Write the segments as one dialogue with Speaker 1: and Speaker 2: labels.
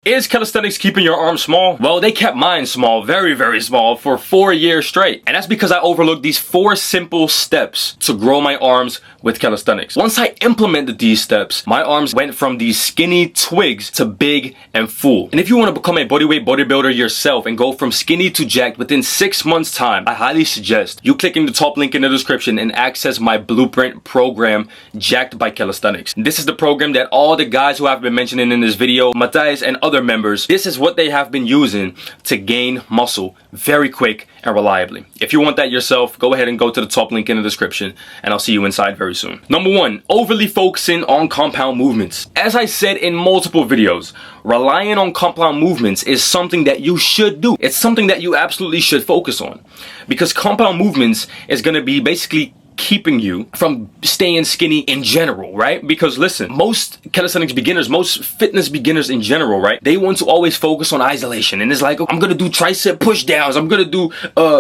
Speaker 1: Is calisthenics keeping your arms small? Well, they kept mine small, very, very small, for 4 years straight. And that's because I overlooked these 4 simple steps to grow my arms with calisthenics. Once I implemented these steps, my arms went from these skinny twigs to big and full. And if you want to become a bodyweight bodybuilder yourself and go from skinny to jacked within 6 months time, I highly suggest you clicking the top link in the description and access my blueprint program, Jacked by Calisthenics. This is the program that all the guys who I've been mentioning in this video, Matthias and other members, this is what they have been using to gain muscle very quick and reliably. If you want that yourself, go ahead and go to the top link in the description and I'll see you inside very soon. Number 1, overly focusing on compound movements. As I said in multiple videos, relying on compound movements is something that you should do. It's something that you absolutely should focus on, because compound movements is going to be basically keeping you from staying skinny in general, right? Because listen, most calisthenics beginners, most fitness beginners in general, right? They want to always focus on isolation, and it's like, oh, I'm gonna do tricep push downs, I'm gonna do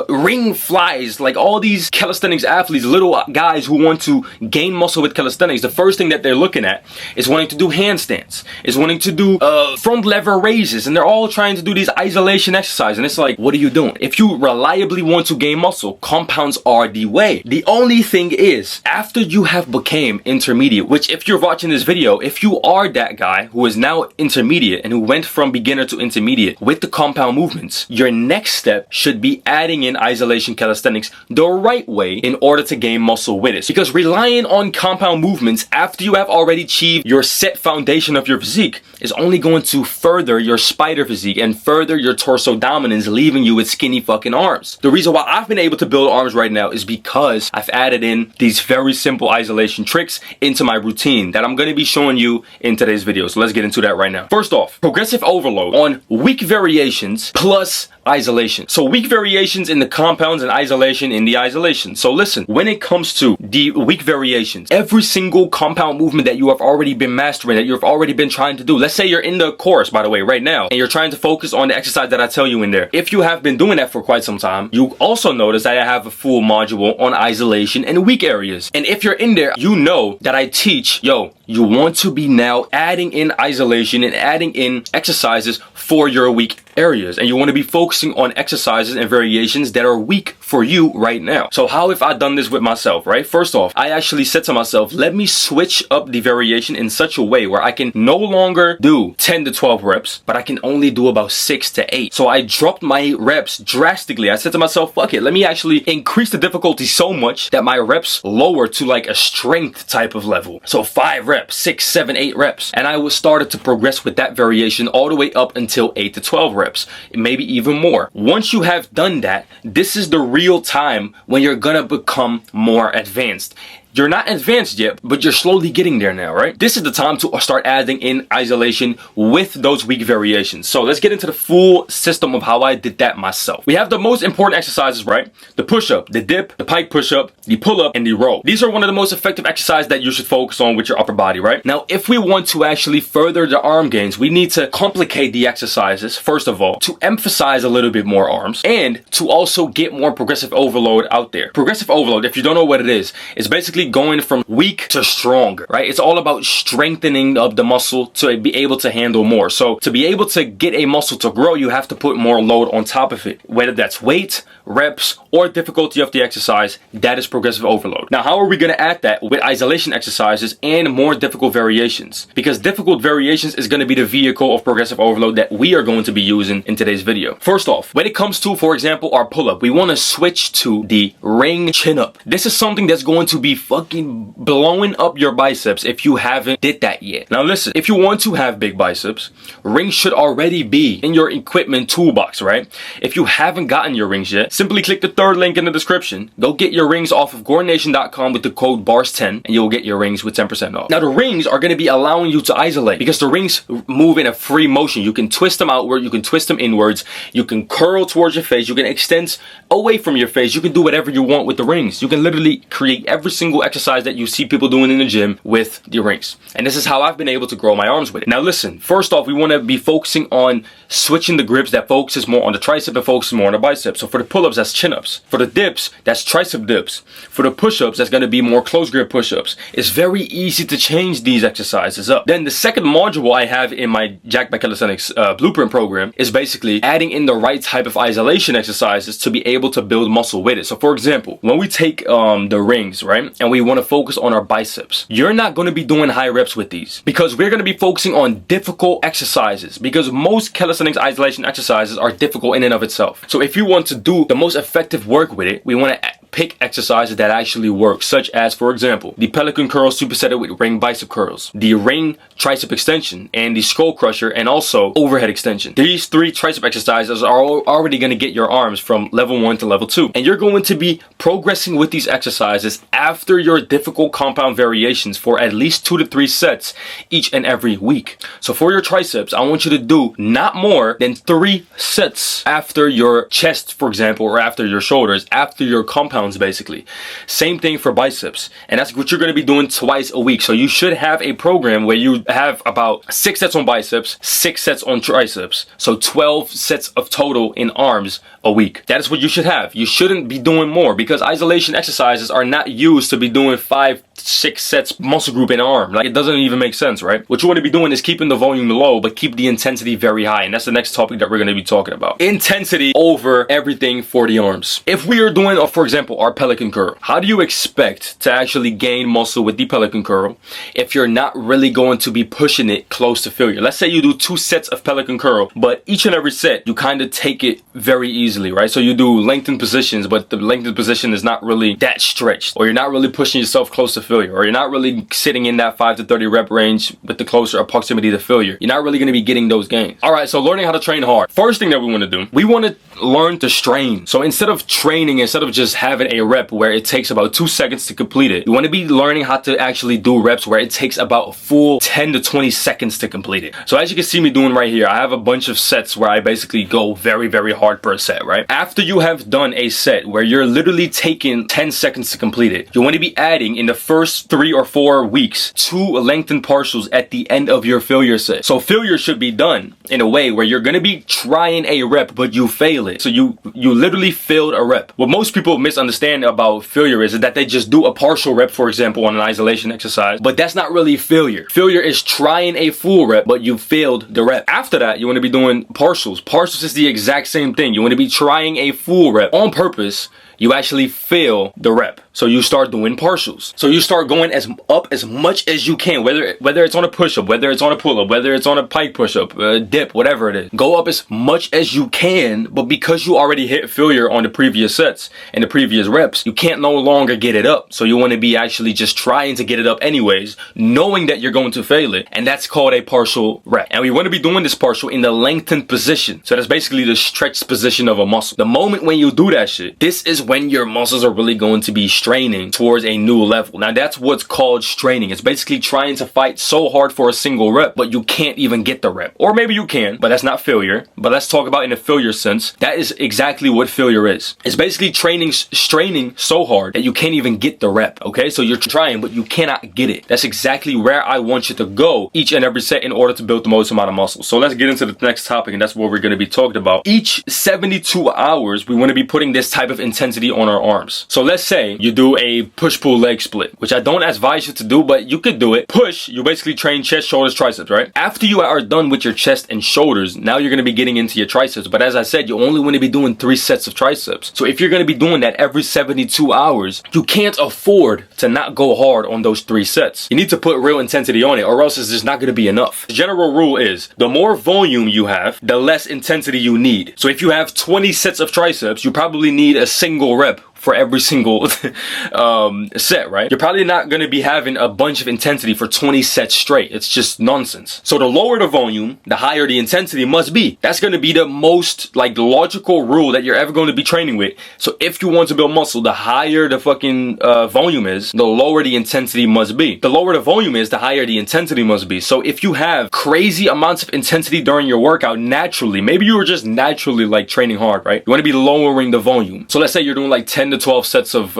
Speaker 1: ring flies. Like all these calisthenics athletes, little guys who want to gain muscle with calisthenics, the first thing that they're looking at is wanting to do handstands, is wanting to do front lever raises, and they're all trying to do these isolation exercises. And it's like, what are you doing? If you reliably want to gain muscle, compounds are the way. The only thing is, after you have became intermediate, which if you're watching this video, if you are that guy who is now intermediate and who went from beginner to intermediate with the compound movements, your next step should be adding in isolation calisthenics the right way in order to gain muscle with it. Because relying on compound movements after you have already achieved your set foundation of your physique is only going to further your spider physique and further your torso dominance, leaving you with skinny fucking arms. The reason why I've been able to build arms right now is because I've added in these very simple isolation tricks into my routine that I'm going to be showing you in today's video. So let's get into that right now. First off, progressive overload on weak variations plus isolation. So weak variations in the compounds and isolation in the isolation. So listen, when it comes to the weak variations, every single compound movement that you have already been mastering, that you've already been trying to do, let's say you're in the course, by the way, right now, and you're trying to focus on the exercise that I tell you in there. If you have been doing that for quite some time, you also notice that I have a full module on isolation and weak areas. And if you're in there, you know that I teach, you want to be now adding in isolation and adding in exercises for your weak areas, and you want to be focusing on exercises and variations that are weak for you right now. So how have I done this with myself, right? First off, I actually said to myself, let me switch up the variation in such a way where I can no longer do 10 to 12 reps, but I can only do about 6 to 8. So I dropped my reps drastically. I said to myself, fuck it, let me actually increase the difficulty so much that my reps lower to like a strength type of level. So 5 reps, 6, 7, 8 reps. And I was started to progress with that variation all the way up until 8 to 12 reps, maybe even more. Once you have done that, this is the real time when you're gonna become more advanced. You're not advanced yet, but you're slowly getting there now, right? This is the time to start adding in isolation with those weak variations. So let's get into the full system of how I did that myself. We have the most important exercises, right? The push-up, the dip, the pike push-up, the pull-up, and the row. These are one of the most effective exercises that you should focus on with your upper body, right? Now, if we want to actually further the arm gains, we need to complicate the exercises, first of all, to emphasize a little bit more arms, and to also get more progressive overload out there. Progressive overload, if you don't know what it is basically going from weak to stronger, right? It's all about strengthening of the muscle to be able to handle more. So to be able to get a muscle to grow, you have to put more load on top of it, whether that's weight, reps, or difficulty of the exercise. That is progressive overload. Now, how are we going to add that with isolation exercises and more difficult variations? Because difficult variations is going to be the vehicle of progressive overload that we are going to be using in today's video. First off, when it comes to, for example, our pull-up, we want to switch to the ring chin-up. This is something that's going to be fucking blowing up your biceps if you haven't did that yet. Now listen, if you want to have big biceps, rings should already be in your equipment toolbox, right? If you haven't gotten your rings yet, simply click the third link in the description. Go get your rings off of gorenation.com with the code BARS10 and you'll get your rings with 10% off. Now the rings are going to be allowing you to isolate because the rings move in a free motion. You can twist them outward, you can twist them inwards, you can curl towards your face, you can extend away from your face, you can do whatever you want with the rings. You can literally create every single exercise that you see people doing in the gym with the rings. And this is how I've been able to grow my arms with it. Now listen, first off, we want to be focusing on switching the grips that focuses more on the tricep and focuses more on the bicep. So for the pull-ups, that's chin-ups. For the dips, that's tricep dips. For the push-ups, that's going to be more close grip push-ups. It's very easy to change these exercises up. Then the second module I have in my Jack by Calisthenics blueprint program is basically adding in the right type of isolation exercises to be able to build muscle with it. So for example, when we take the rings, right, and we want to focus on our biceps, you're not going to be doing high reps with these because we're going to be focusing on difficult exercises, because most calisthenics isolation exercises are difficult in and of itself. So if you want to do the most effective work with it, we want to pick exercises that actually work, such as, for example, the pelican curl supersetted with ring bicep curls, the ring tricep extension, and the skull crusher, and also overhead extension. These 3 tricep exercises are already going to get your arms from level 1 to level 2. And you're going to be progressing with these exercises after your difficult compound variations for at least 2 to 3 sets each and every week. So for your triceps, I want you to do not more than 3 sets after your chest, for example, or after your shoulders, after your compound, basically. Same thing for biceps, and that's what you're going to be doing twice a week. So you should have a program where you have about 6 sets on biceps, 6 sets on triceps, so 12 sets of total in arms a week. That is what you should have. You shouldn't be doing more, because isolation exercises are not used to be doing 5, 6 sets muscle group in arm. Like, it doesn't even make sense, right? What you want to be doing is keeping the volume low, but keep the intensity very high, and that's the next topic that we're going to be talking about. Intensity over everything for the arms. If we are doing, for example, our pelican curl, how do you expect to actually gain muscle with the pelican curl if you're not really going to be pushing it close to failure? Let's say you do 2 sets of pelican curl, but each and every set you kind of take it very easily, right? So you do lengthened positions, but the lengthened position is not really that stretched, or you're not really pushing yourself close to failure, or you're not really sitting in that 5 to 30 rep range with the closer proximity to failure. You're not really going to be getting those gains. All right, so learning how to train hard. First thing that we want to do, we want to learn to strain. So instead of just having a rep where it takes about 2 seconds to complete it, you want to be learning how to actually do reps where it takes about a full 10 to 20 seconds to complete it. So as you can see me doing right here, I have a bunch of sets where I basically go very, very hard per set, right? After you have done a set where you're literally taking 10 seconds to complete it, you want to be adding in the first 3 or 4 weeks 2 lengthened partials at the end of your failure set. So failure should be done in a way where you're going to be trying a rep, but you fail it. So you literally failed a rep. What most people misunderstand about failure is that they just do a partial rep, for example, on an isolation exercise, but that's not really failure. Failure is trying a full rep, but you failed the rep. After that, you want to be doing partials. Partials is the exact same thing. You want to be trying a full rep on purpose. You actually fail the rep. So you start doing partials. So you start going up as much as you can, whether it's on a push-up, whether it's on a pull-up, whether it's on a pike push-up, dip, whatever it is. Go up as much as you can, but because you already hit failure on the previous sets and the previous reps, you can't no longer get it up. So you want to be actually just trying to get it up anyways, knowing that you're going to fail it, and that's called a partial rep. And we want to be doing this partial in the lengthened position. So that's basically the stretched position of a muscle. The moment when you do that shit, this is when your muscles are really going to be straining towards a new level. Now that's what's called straining. It's basically trying to fight so hard for a single rep, but you can't even get the rep. Or maybe you can, but that's not failure. But let's talk about in a failure sense. That is exactly what failure is. It's basically straining so hard that you can't even get the rep, okay? So you're trying, but you cannot get it. That's exactly where I want you to go each and every set in order to build the most amount of muscle. So let's get into the next topic, and that's what we're going to be talking about. Each 72 hours, we want to be putting this type of intensity on our arms. So let's say you do a push-pull leg split, which I don't advise you to do, but you could do it. Push, you basically train chest, shoulders, triceps, right? After you are done with your chest and shoulders, now you're going to be getting into your triceps. But as I said, you only want to be doing 3 sets of triceps. So if you're going to be doing that every 72 hours, you can't afford to not go hard on those 3 sets. You need to put real intensity on it, or else it's just not going to be enough. The general rule is the more volume you have, the less intensity you need. So if you have 20 sets of triceps, you probably need a single rep for every single set, right? You're probably not going to be having a bunch of intensity for 20 sets straight. It's just nonsense. So the lower the volume, the higher the intensity must be. That's going to be the most logical rule that you're ever going to be training with. So if you want to build muscle, the higher the fucking volume is, the lower the intensity must be. The lower the volume is, the higher the intensity must be. So if you have crazy amounts of intensity during your workout naturally, maybe you were just naturally training hard, right? You want to be lowering the volume. So let's say you're doing 10 to 12 sets of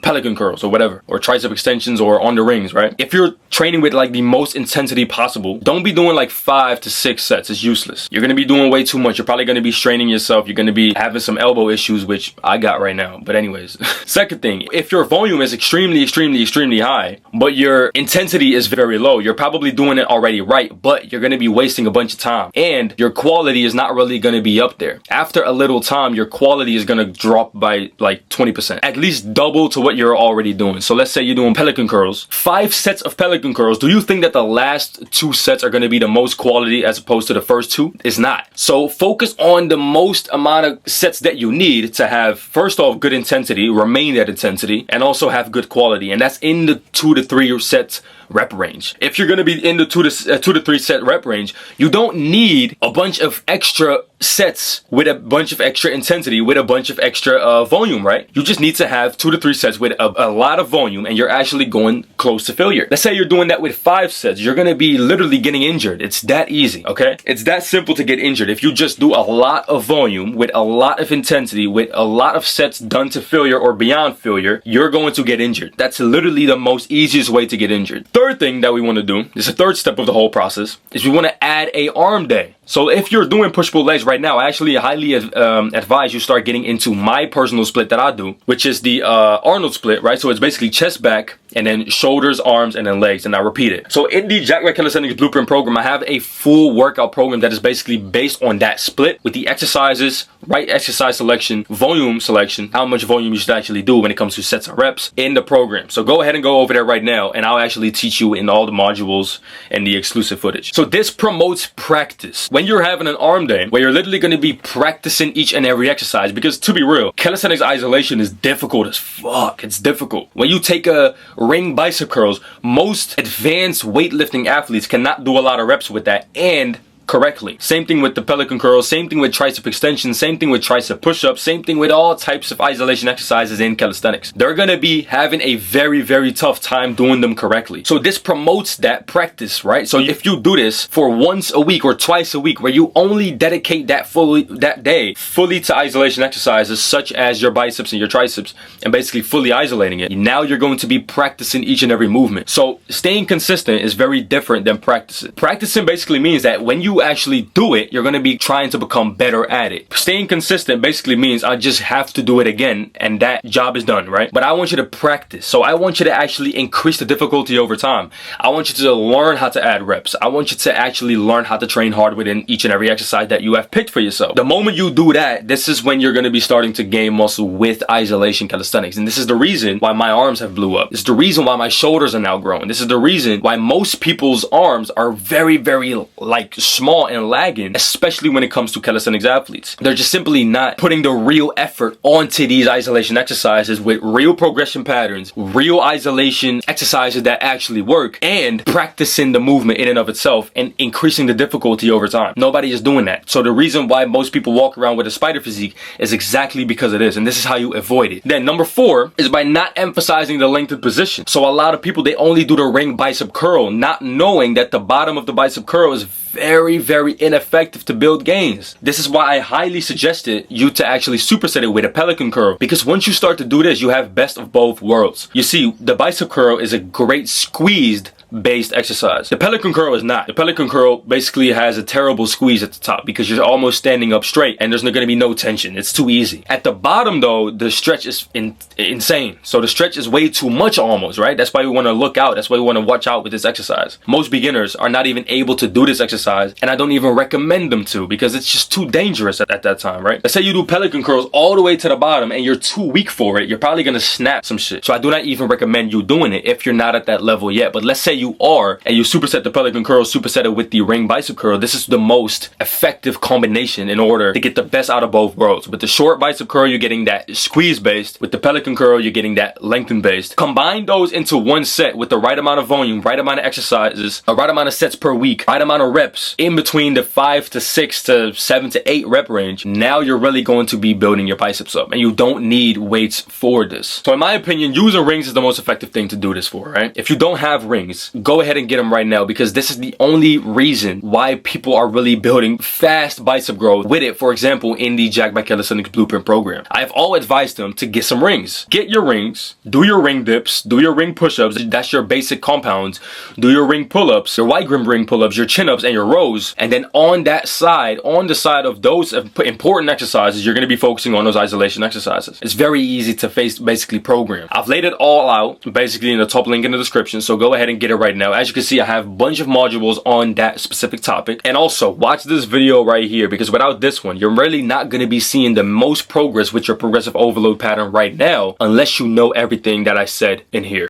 Speaker 1: pelican curls or whatever, or tricep extensions or on the rings, right? If you're training with like the most intensity possible, don't be doing like 5 to 6 sets. It's useless. You're going to be doing way too much. You're probably going to be straining yourself. You're going to be having some elbow issues, which I got right now. But anyways, second thing, if your volume is extremely high, but your intensity is very low, you're probably doing it already right, but you're going to be wasting a bunch of time and your quality is not really going to be up there. After a little time, your quality is going to drop by like 20%, at least double to what you're already doing. So let's say you're doing pelican curls, 5 sets of pelican curls. Do you think that the last 2 sets are going to be the most quality as opposed to the first 2? It's not. So focus on the most amount of sets that you need to have, first off, good intensity, remain at intensity, and also have good quality. And that's in the 2 to 3 sets rep range. If you're going to be in the 2 to 3 set rep range, you don't need a bunch of extra sets with a bunch of extra intensity, with a bunch of extra volume, right? You just need to have 2 to 3 sets with a lot of volume, and you're actually going close to failure. Let's say you're doing that with 5 sets. You're going to be literally getting injured. It's that easy, okay? It's that simple to get injured. If you just do a lot of volume with a lot of intensity, with a lot of sets done to failure or beyond failure, you're going to get injured. That's literally the most easiest way to get injured. Third thing that we want to do, this is the third step of the whole process, is we want to add a arm day. So if you're doing push-pull legs right now, I actually highly advise you start getting into my personal split that I do, which is the Arnold split, right? So it's basically chest back, and then shoulders, arms, and then legs, and I repeat it. So in the Jack Red Calisthenics Blueprint program, I have a full workout program that is basically based on that split with the exercises, right exercise selection, volume selection, how much volume you should actually do when it comes to sets and reps in the program. So go ahead and go over there right now, and I'll actually teach you in all the modules and the exclusive footage. So this promotes practice. When you're having an arm day where you're literally going to be practicing each and every exercise, because to be real, calisthenics isolation is difficult as fuck. It's difficult. When you take a ring bicep curls, most advanced weightlifting athletes cannot do a lot of reps with that and correctly. Same thing with the pelican curls, same thing with tricep extension, same thing with tricep push-ups, same thing with all types of isolation exercises in calisthenics. They're gonna be having a very tough time doing them correctly. So this promotes that practice, right? So if you do this for once a week or twice a week, where you only dedicate that day fully to isolation exercises such as your biceps and your triceps, and basically fully isolating it, now you're going to be practicing each and every movement. So staying consistent is very different than practicing. Practicing basically means that when you actually do it, you're going to be trying to become better at it. Staying consistent basically means I just have to do it again and that job is done, right? But I want you to practice. So I want you to actually increase the difficulty over time. I want you to learn how to add reps. I want you to actually learn how to train hard within each and every exercise that you have picked for yourself. The moment you do that, this is when you're going to be starting to gain muscle with isolation calisthenics. And this is the reason why my arms have blew up. This is the reason why my shoulders are now growing. This is the reason why most people's arms are very like small and lagging, especially when it comes to calisthenics athletes. They're just simply not putting the real effort onto these isolation exercises with real progression patterns, real isolation exercises that actually work, and practicing the movement in and of itself and increasing the difficulty over time. Nobody is doing that. So the reason why most people walk around with a spider physique is exactly because of this, and this is how you avoid it. Then number 4 is by not emphasizing the lengthened position. So a lot of people, they only do the ring bicep curl, not knowing that the bottom of the bicep curl is very ineffective to build gains. This is why I highly suggested you to actually superset it with a pelican curl, because once you start to do this, you have best of both worlds. You see, the bicep curl is a great squeezed based exercise. The pelican curl is not. The pelican curl basically has a terrible squeeze at the top because you're almost standing up straight and there's not going to be no tension. It's too easy. At the bottom though, the stretch is insane. So the stretch is way too much almost, right? That's why we want to look out. That's why we want to watch out with this exercise. Most beginners are not even able to do this exercise, and I don't even recommend them to because it's just too dangerous at that time, right? Let's say you do pelican curls all the way to the bottom and you're too weak for it. You're probably going to snap some shit. So I do not even recommend you doing it if you're not at that level yet. But let's say you are and you superset the pelican curl, superset it with the ring bicep curl. This is the most effective combination in order to get the best out of both worlds. With the short bicep curl, you're getting that squeeze based. With the pelican curl, you're getting that lengthen based. Combine those into one set with the right amount of volume, right amount of exercises, a right amount of sets per week, right amount of reps in between the 5 to 6 to 7 to 8 rep range. Now you're really going to be building your biceps up, and you don't need weights for this. So in my opinion, using rings is the most effective thing to do this for, right? If you don't have rings, calisthenics, go ahead and get them right now, because this is the only reason why people are really building fast bicep growth with it. For example, in the Jack by Calisthenics Blueprint program, I've always advised them to get some rings. Get your rings, do your ring dips, do your ring push-ups, that's your basic compounds, do your ring pull-ups, your wide grip ring pull-ups, your chin-ups, and your rows. And then on that side, on the side of those important exercises, you're going to be focusing on those isolation exercises. It's very easy to basically program. I've laid it all out basically in the top link in the description, so go ahead and get it right now. As you can see, I have a bunch of modules on that specific topic. And also watch this video right here, because without this one, you're really not going to be seeing the most progress with your progressive overload pattern right now unless you know everything that I said in here.